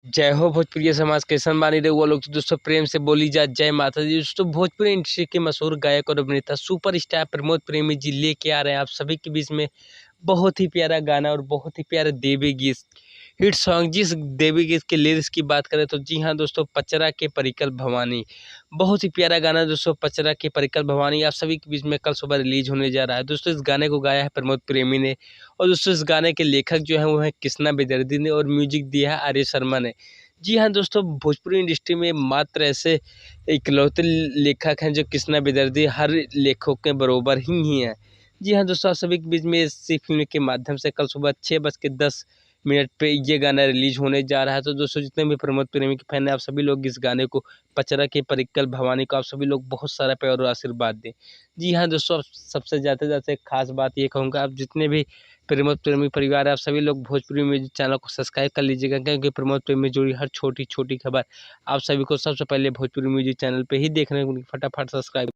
जय हो भोजपुरी समाज कैसन बानी रहे वो लोग तो दोस्तों प्रेम से बोली जा जय माता दी। दोस्तों भोजपुरी इंडस्ट्री के मशहूर गायक और अभिनेता सुपर स्टार प्रमोद प्रेमी जी लेके आ रहे हैं आप सभी के बीच में बहुत ही प्यारा गाना और बहुत ही प्यारा देवी गीत हिट सॉन्ग। जिस देवी गीत के लिरिक्स की बात करें तो जी हाँ दोस्तों, पचरा के परिकल भवानी बहुत ही प्यारा गाना दोस्तों। पचरा के परिकल भवानी आप सभी के बीच में कल सुबह रिलीज होने जा रहा है दोस्तों। इस गाने को गाया है प्रमोद प्रेमी ने और दोस्तों इस गाने के लेखक जो है वो है कृष्णा बेदर्दी ने और म्यूजिक दिया है आर्य शर्मा ने। जी हाँ दोस्तों, भोजपुरी इंडस्ट्री में मात्र ऐसे इकलौते लेखक हैं जो कृष्णा बेदर्दी हर लेखकों के बरोबर ही हैं। जी हाँ दोस्तों, आप सभी के बीच में इसी फिल्म के माध्यम से कल सुबह 6:10 पे ये गाना रिलीज होने जा रहा है। तो दोस्तों जितने भी प्रमोद प्रेमी के फैन हैं आप सभी लोग इस गाने को पचरा के परिकल भवानी को आप सभी लोग बहुत सारा प्यार और आशीर्वाद दें। जी हाँ दोस्तों, अब सबसे जाते जाते खास बात ये कहूँगा, आप जितने भी प्रमोद प्रेमी परिवार है आप सभी लोग भोजपुरी म्यूजिक चैनल को सब्सक्राइब कर लीजिएगा, क्योंकि प्रमोद प्रेमी जुड़ी हर छोटी छोटी खबर आप सभी को सबसे पहले भोजपुरी म्यूजिक चैनल पे ही देखने को फटाफट सब्सक्राइब